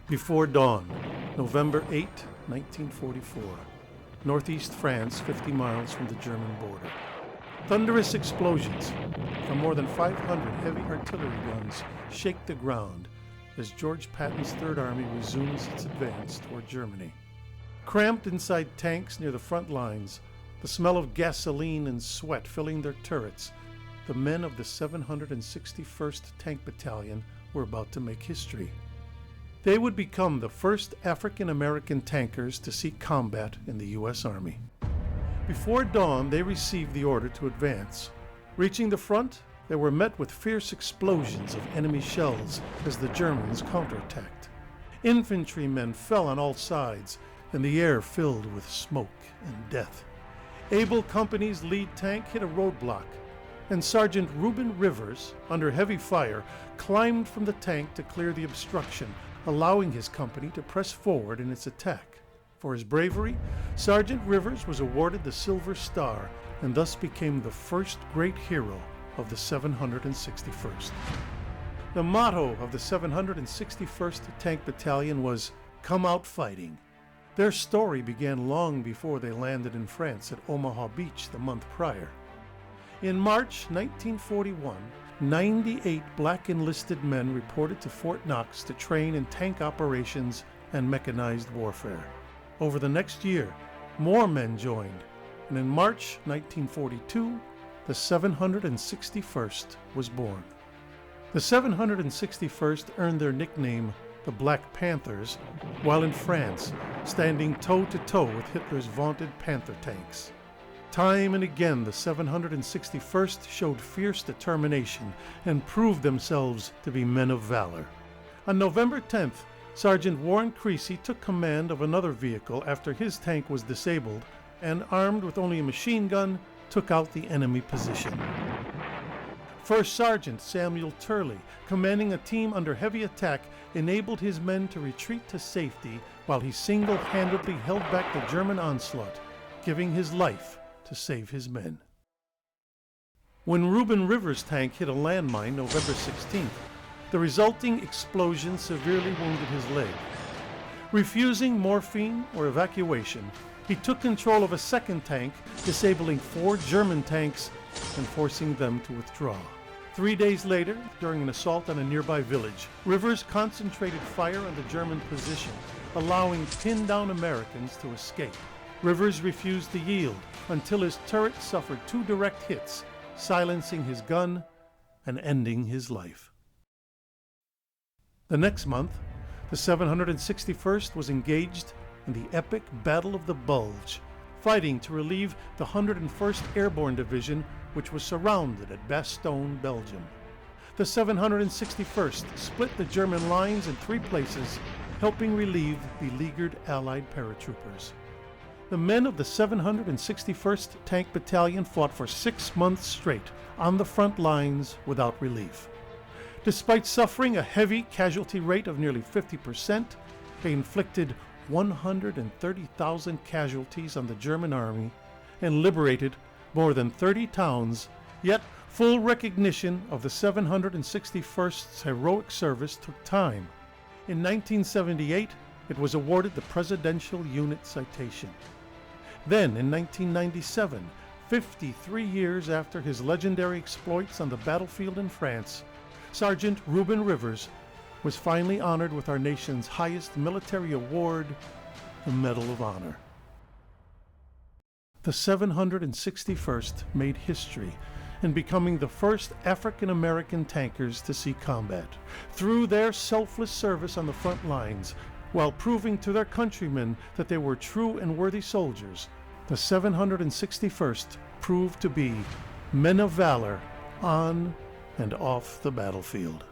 Before dawn, November 8, 1944. Northeast France, 50 miles from the German border. Thunderous explosions from more than 500 heavy artillery guns shake the ground as George Patton's Third Army resumes its advance toward Germany. Cramped inside tanks near the front lines, the smell of gasoline and sweat filling their turrets, the men of the 761st Tank Battalion were about to make history. They would become the first African-American tankers to see combat in the U.S. Army. Before dawn, they received the order to advance. Reaching the front, they were met with fierce explosions of enemy shells as the Germans counterattacked. Infantrymen fell on all sides, and the air filled with smoke and death. Able Company's lead tank hit a roadblock, and Sergeant Reuben Rivers, under heavy fire, climbed from the tank to clear the obstruction, allowing his company to press forward in its attack. For his bravery, Sergeant Rivers was awarded the Silver Star and thus became the first great hero of the 761st. The motto of the 761st Tank Battalion was, "Come out fighting." Their story began long before they landed in France at Omaha Beach the month prior. In March 1941, 98 black enlisted men reported to Fort Knox to train in tank operations and mechanized warfare. Over the next year, more men joined, and in March 1942, the 761st was born. The 761st earned their nickname the Black Panthers while in France, standing toe-to-toe with Hitler's vaunted Panther tanks. Time and again, the 761st showed fierce determination and proved themselves to be men of valor. On November 10th, Sergeant Warren Creasy took command of another vehicle after his tank was disabled and, armed with only a machine gun, took out the enemy position. First Sergeant Samuel Turley, commanding a team under heavy attack, enabled his men to retreat to safety while he single-handedly held back the German onslaught, giving his life to save his men. When Reuben Rivers' tank hit a landmine November 16th, the resulting explosion severely wounded his leg. Refusing morphine or evacuation, he took control of a second tank, disabling 4 German tanks and forcing them to withdraw. 3 days later, during an assault on a nearby village, Rivers concentrated fire on the German position, allowing pinned-down Americans to escape. Rivers refused to yield until his turret suffered 2 direct hits, silencing his gun and ending his life. The next month, the 761st was engaged in the epic Battle of the Bulge, fighting to relieve the 101st Airborne Division, which was surrounded at Bastogne, Belgium. The 761st split the German lines in 3 places, helping relieve beleaguered Allied paratroopers. The men of the 761st Tank Battalion fought for 6 months straight on the front lines without relief. Despite suffering a heavy casualty rate of nearly 50%, they inflicted 130,000 casualties on the German army and liberated more than 30 towns, yet full recognition of the 761st's heroic service took time. In 1978, it was awarded the Presidential Unit Citation. Then, in 1997, 53 years after his legendary exploits on the battlefield in France, Sergeant Reuben Rivers was finally honored with our nation's highest military award, the Medal of Honor. The 761st made history in becoming the first African-American tankers to see combat. Through their selfless service on the front lines, while proving to their countrymen that they were true and worthy soldiers, the 761st proved to be men of valor on and off the battlefield.